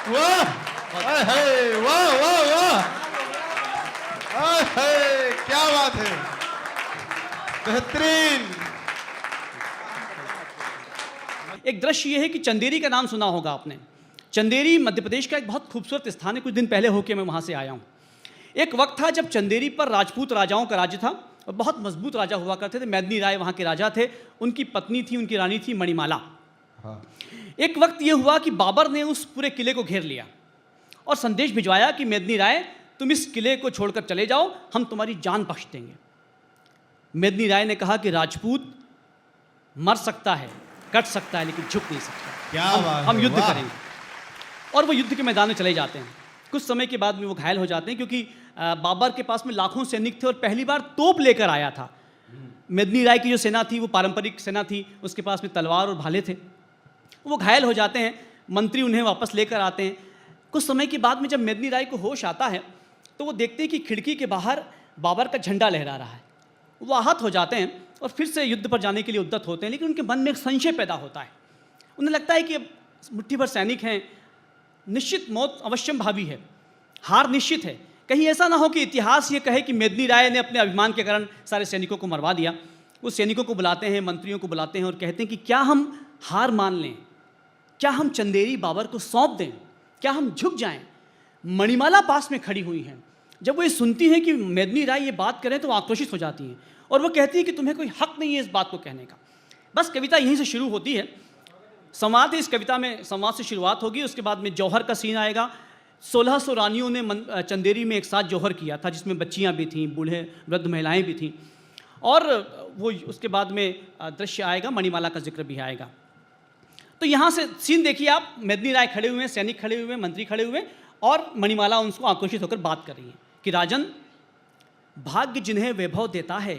वाह, वाह वाह वाह, क्या बात है, बेहतरीन। एक दृश्य ये है कि चंदेरी का नाम सुना होगा आपने। चंदेरी मध्य प्रदेश का एक बहुत खूबसूरत स्थान है। कुछ दिन पहले होके मैं वहाँ से आया हूँ। एक वक्त था जब चंदेरी पर राजपूत राजाओं का राज्य था और बहुत मजबूत राजा हुआ करते थे। मेदिनी राय वहाँ के राजा थे। उनकी पत्नी थी, उनकी रानी थी मणिमाला। हाँ। एक वक्त ये हुआ कि बाबर ने उस पूरे किले को घेर लिया और संदेश भिजवाया कि मेदिनी राय तुम इस किले को छोड़कर चले जाओ, हम तुम्हारी जान बख्श देंगे। मेदिनी राय ने कहा कि राजपूत मर सकता है, कट सकता है, लेकिन झुक नहीं सकता। क्या बात हम है, युद्ध वाह। करेंगे। और वो युद्ध के मैदान में चले जाते हैं। कुछ समय के बाद में वो घायल हो जाते हैं क्योंकि बाबर के पास में लाखों सैनिक थे और पहली बार तोप लेकर आया था। मेदिनी राय की जो सेना थी वो पारंपरिक सेना थी, उसके पास में तलवार और भाले थे। वो घायल हो जाते हैं। मंत्री उन्हें वापस लेकर आते हैं। कुछ समय के बाद में जब मेदिनी राय को होश आता है तो वो देखते हैं कि खिड़की के बाहर बाबर का झंडा लहरा रहा है। वो आहत हो जाते हैं और फिर से युद्ध पर जाने के लिए उद्यत होते हैं, लेकिन उनके मन में एक संशय पैदा होता है। उन्हें लगता है कि अब मुट्ठी भर सैनिक हैं, निश्चित मौत अवश्यम भावी है, हार निश्चित है। कहीं ऐसा ना हो कि इतिहास ये कहे कि मेदिनी राय ने अपने अभिमान के कारण सारे सैनिकों को मरवा दिया। वो सैनिकों को बुलाते हैं, मंत्रियों को बुलाते हैं और कहते हैं कि क्या हम हार मान लें, क्या हम चंदेरी बाबर को सौंप दें, क्या हम झुक जाएं। मणिमाला पास में खड़ी हुई हैं। जब वो ये सुनती हैं कि मेदिनी राय ये बात करें तो वो आक्रोशित हो जाती हैं और वो कहती है कि तुम्हें कोई हक नहीं है इस बात को कहने का। बस कविता यहीं से शुरू होती है। संवाद है, इस कविता में संवाद से शुरुआत होगी। उसके बाद में जौहर का सीन आएगा। 1600 रानियों ने चंदेरी में एक साथ जौहर किया था, जिसमें बच्चियां भी थीं, बूढ़े वृद्ध महिलाएं भी थीं। और वो उसके बाद में दृश्य आएगा, मणिमाला का जिक्र भी आएगा। तो यहाँ से सीन देखिए आप, मेदिनी राय खड़े हुए हैं, सैनिक खड़े हुए हैं, मंत्री खड़े हुए हैं और मणिमाला उनको आक्रोशित होकर बात कर रही है कि राजन, भाग्य जिन्हें वैभव देता है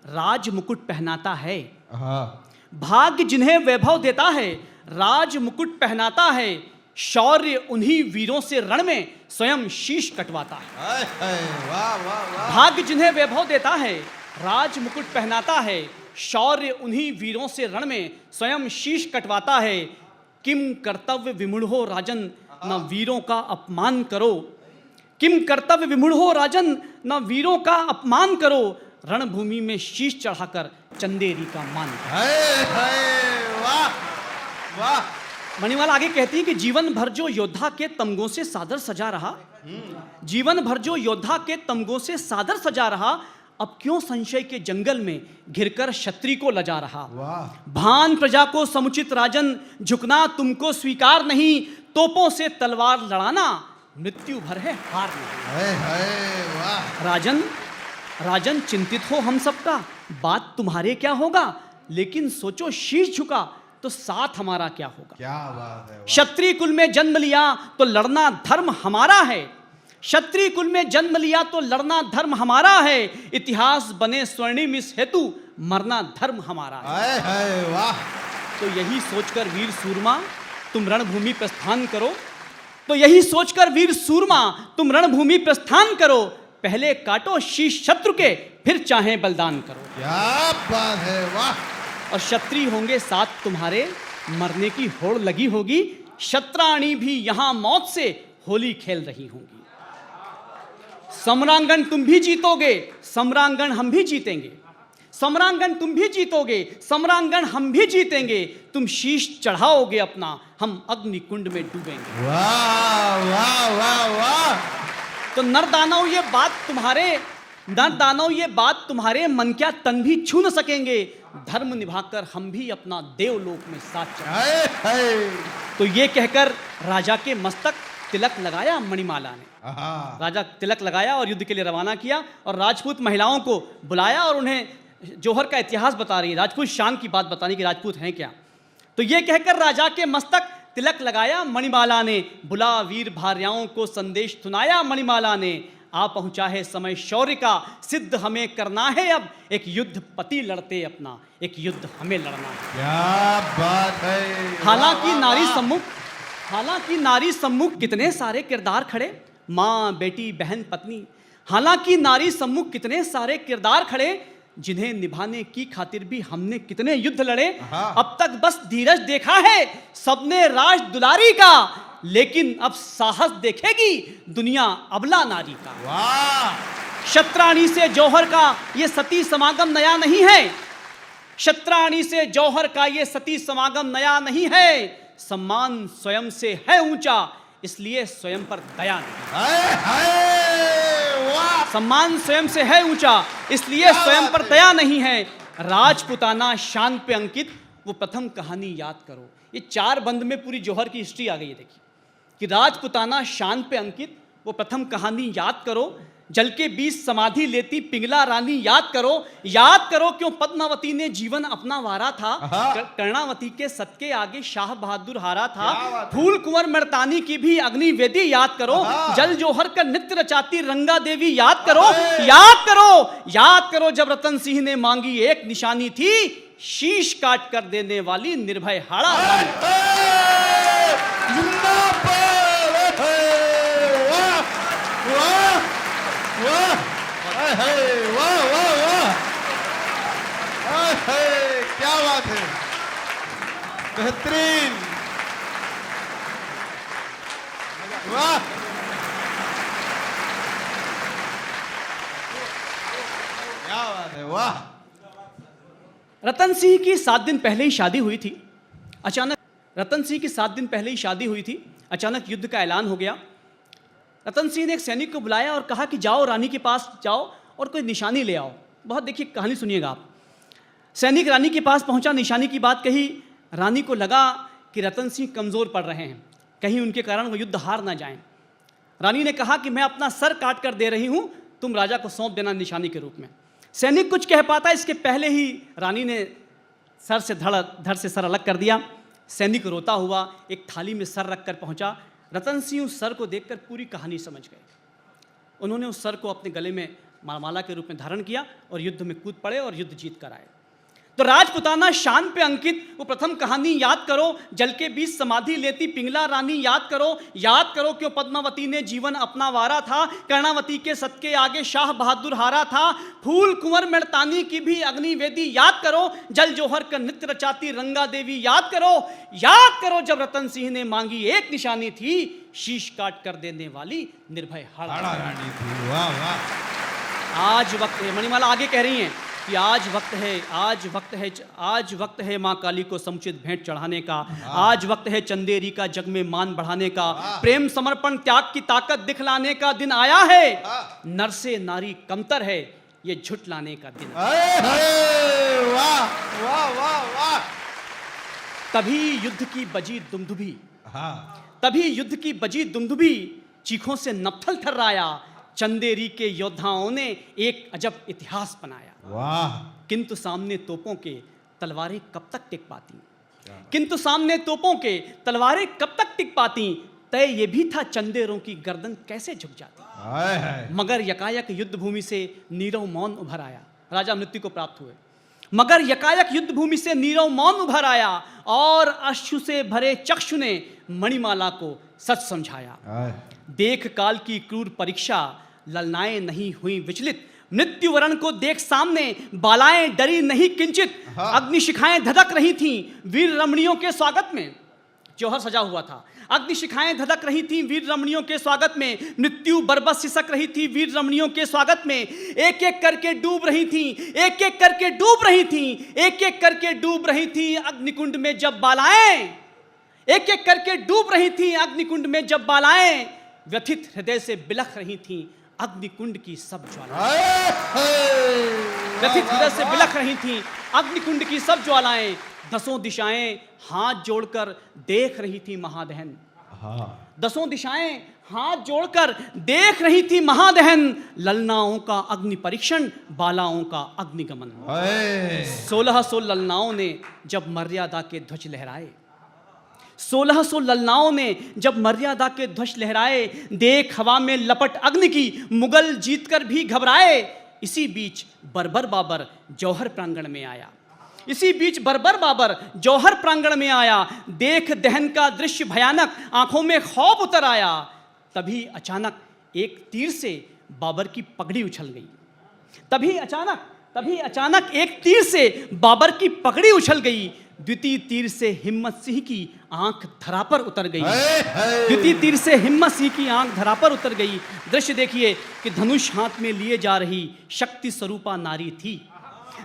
राज मुकुट पहनाता है। हाँ। भाग्य जिन्हें वैभव देता है राज मुकुट पहनाता है, शौर्य उन्हीं वीरों से रण में स्वयं शीश कटवाता है। वाह वाह वाह। भाग्य जिन्हें वैभव देता है राज मुकुट पहनाता है, शौर्य उन्हीं वीरों से रण में स्वयं शीश कटवाता है। किम कर्तव्य विमूढ़ो राजन, न वीरों का अपमान करो। किम कर्तव्य विमूढ़ो राजन, न वीरों का अपमान करो। रणभूमि में शीश चढ़ाकर चंदेरी का मान करो। वाह वाह। मणिमाला आगे कहती है कि जीवन भर जो योद्धा के तमगों से सादर सजा रहा, जीवन भर जो योद्धा के तमगों से सादर सजा रहा, अब क्यों संशय के जंगल में घिरकर क्षत्रिय को लजा रहा। भान प्रजा को समुचित राजन, झुकना तुमको स्वीकार नहीं। तोपों से तलवार लड़ाना मृत्यु भर है हार नहीं। वाह। राजन, राजन चिंतित हो हम सबका, बात तुम्हारे क्या होगा, लेकिन सोचो शीश झुका तो साथ हमारा क्या होगा। क्या बात है। क्षत्रिय कुल में जन्म लिया तो लड़ना धर्म हमारा है। क्षत्रिय कुल में जन्म लिया तो लड़ना धर्म हमारा है। इतिहास बने स्वर्णिम इस हेतु मरना धर्म हमारा है। वाह। तो यही सोचकर वीर सूरमा तुम रणभूमि प्रस्थान करो। तो यही सोचकर वीर सूरमा तुम रणभूमि प्रस्थान करो। पहले काटो शीश शत्रु के, फिर चाहे बलिदान करो। क्या बात है। वाह। और क्षत्रिय होंगे साथ तुम्हारे, मरने की होड़ लगी होगी। शत्राणी भी यहां मौत से होली खेल रही होंगी। सम्रांगण तुम भी जीतोगे, सम्रांगण हम भी जीतेंगे। सम्रांगण तुम भी जीतोगे, सम्रांगण हम भी जीतेंगे। तुम शीश चढ़ाओगे अपना, हम अग्नि कुंड में डूबेंगे। वाह वाह वाह वाह। तो नर दानव ये बात तुम्हारे, नर दानव ये बात तुम्हारे मन क्या तन भी छू न सकेंगे। धर्म निभाकर हम भी अपना देवलोक में साथ चलेंगे। तो ये कहकर राजा के मस्तक तिलक लगाया मणिमाला ने। राजा तिलक लगाया और युद्ध के लिए रवाना किया और राजपूत महिलाओं को बुलाया और उन्हें जौहर का इतिहास बता रही है, राजपूत शान की बात बताने की राजपूत हैं क्या। तो ये कहकर राजा के मस्तक तिलक लगाया मणिमाला ने, बुला वीर भार्याओं को संदेश सुनाया मणिमाला ने। आ पहुंचा है समय शौर्य का, सिद्ध हमें करना है अब। एक युद्ध पति लड़ते अपना, एक युद्ध हमें लड़ना है। क्या बात है। हालांकि नारी सम्मुख कितने सारे किरदार खड़े, माँ बेटी बहन पत्नी। हालांकि नारी सम्मुख कितने सारे किरदार खड़े, जिन्हें निभाने की खातिर भी हमने कितने युद्ध लड़े। अब तक बस धीरज देखा है सबने राज दुलारी का, लेकिन अब साहस देखेगी दुनिया अबला नारी का। वाह शतरानी से जौहर का ये सती समागम नया नहीं है। शतरानी से जौहर का ये सती समागम नया नहीं है। सम्मान स्वयं से है ऊंचा, इसलिए स्वयं पर दया नहीं। हाय हाय वाह सम्मान स्वयं से है ऊंचा, इसलिए स्वयं पर दया नहीं है। राजपुताना शान पे अंकित वो प्रथम कहानी याद करो। ये 4 बंद में पूरी जौहर की हिस्ट्री आ गई है। देखिए कि राजपुताना शान पे अंकित वो प्रथम कहानी याद करो। जल के बीच समाधि लेती पिंगला रानी याद करो क्यों पद्मावती ने जीवन अपना वारा था। कर्णावती के सत्के आगे शाह बहादुर हारा था। फूल कुंवर मर्तानी की भी अग्नि वेदी याद करो। जल जौहर का नृत्य रचाती रंगा देवी याद करो जब रतन सिंह ने मांगी एक निशानी थी, शीश काट कर देने वाली निर्भय हाड़ा रानी। जिंदाबाद वाह वाह वाह वाह वाह वाह क्या बात है, बेहतरीन वाह क्या बात है वाह। रतन सिंह की 7 दिन पहले ही शादी हुई थी। अचानक युद्ध का ऐलान हो गया। रतन सिंह ने एक सैनिक को बुलाया और कहा कि जाओ रानी के पास जाओ और कोई निशानी ले आओ। बहुत देखिए कहानी सुनिएगा आप। सैनिक रानी के पास पहुंचा, निशानी की बात कही। रानी को लगा कि रतन सिंह कमज़ोर पड़ रहे हैं, कहीं उनके कारण वो युद्ध हार ना जाएं। रानी ने कहा कि मैं अपना सर काट कर दे रही हूं, तुम राजा को सौंप देना निशानी के रूप में। सैनिक कुछ कह पाता, इसके पहले ही रानी ने धड़ से सर अलग कर दिया। सैनिक रोता हुआ एक थाली में सर रख कर पहुंचा। रतन सिंह उस सर को देखकर पूरी कहानी समझ गए। उन्होंने उस सर को अपने गले में माला के रूप में धारण किया और युद्ध में कूद पड़े और युद्ध जीत कर आए। तो राजपुताना शान पे अंकित वो प्रथम कहानी याद करो। जल के बीच समाधि लेती पिंगला रानी याद करो क्यों पद्मावती ने जीवन अपना वारा था। कर्णावती के सत्के आगे शाह बहादुर हारा था। फूल कुंवर मर्तानी की भी अग्नि वेदी याद करो। जल जौहर का नृत्य रचाती रंगा देवी याद करो जब रतन सिंह ने मांगी एक निशानी थी, शीश काट कर देने वाली निर्भय हाड़ा रानी थी। वाह वाह। आज वक्त है, मणिमाला आगे कह रही हैं कि आज वक्त है माँ काली को समुचित भेंट चढ़ाने का। आज वक्त है चंदेरी का जग में मान बढ़ाने का। प्रेम समर्पण त्याग की ताकत दिखलाने का दिन आया है। नर से नारी कमतर है, ये झुठलाने का दिन। वाह वाह वाह वाह। तभी युद्ध की बजी दुमदुभी चीखों से नपथल थर्राया। चंदेरी के योद्धाओं ने एक अजब इतिहास बनाया। वाह। किंतु सामने तोपों के तलवारें कब तक टिक पाती। तय ये भी था चंदेरों की गर्दन कैसे झुक जाती। मगर यकायक युद्ध भूमि से नीरव मौन उभर आया। राजा मृत्यु को प्राप्त हुए, मगर यकायक युद्ध भूमि से नीरव मौन उभर आया और अश्रु से भरे चक्षु ने मणिमाला को सच समझाया। देख काल की क्रूर परीक्षा, ललनाएं नहीं हुई विचलित। मृत्यु वरण को देख सामने, बालाएं डरी नहीं किंचित। अग्निशिखाएं धधक रही थीं वीर रमणियों के स्वागत में। जौहर सजा हुआ था। अग्निशिखाएं धधक रही थीं वीर रमणियों के स्वागत में। मृत्यु बरबस सिसक रही थी वीर रमणियों के स्वागत में। एक एक करके डूब रही थी अग्निकुंड में जब बालाएं। व्यथित हृदय से बिलख रही थीं अग्निकुंड की सब ज्वालाएं। दसों दिशाएं हाथ जोड़कर देख रही थी महादहन। ललनाओं का अग्नि परीक्षण, बालाओं का अग्निगमन। 1600 ललनाओं ने जब मर्यादा के ध्वज लहराए, देख हवा में लपट अग्नि की मुगल जीतकर भी घबराए। इसी बीच बर्बर बाबर जौहर प्रांगण में आया। देख दहन का दृश्य भयानक, आंखों में खौफ उतर आया। तभी अचानक एक तीर से बाबर की पगड़ी उछल गई। द्वितीय तीर से हिम्मत सिंह की आंख धरा पर उतर गई। हाय, हाय। द्वितीय तीर से हिम्मत सिंह की आंख धरा पर उतर गई। दृश्य देखिए कि धनुष हाथ में लिए जा रही शक्ति स्वरूपा नारी थी।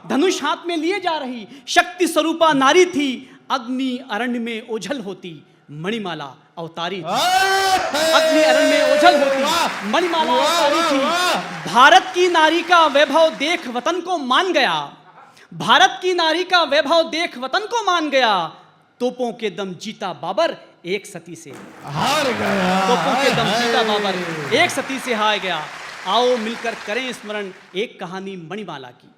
धनुष हाथ में लिए जा रही शक्ति स्वरूपा नारी थी। अग्नि अरण्य में ओझल होती मणिमाला अवतारी थी। अग्नि अरण्य में ओझल होती मणिमाला अवतारी थी। भारत की नारी का वैभव देख वतन को मान गया। भारत की नारी का वैभव देख वतन को मान गया। तोपों के दम जीता बाबर एक सती से हार गया। तोपों के दम हाय, जीता हाय। बाबर एक सती से हार गया। आओ मिलकर करें स्मरण एक कहानी मणिमाला की।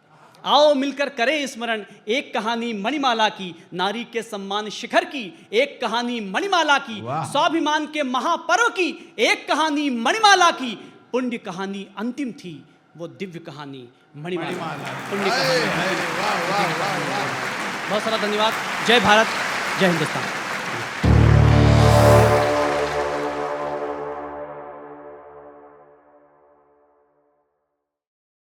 आओ मिलकर करें स्मरण एक कहानी मणिमाला की। नारी के सम्मान शिखर की एक कहानी मणिमाला की। वाह। स्वाभिमान के महापर्व की एक कहानी मणिमाला की। पुण्य कहानी अंतिम थी वो दिव्य कहानी मणिमाला। पुण्य हाय, कहानी। हाय, वाह वाह वाह वाह। बहुत सारा धन्यवाद। जय भारत, जय हिंदुस्तान।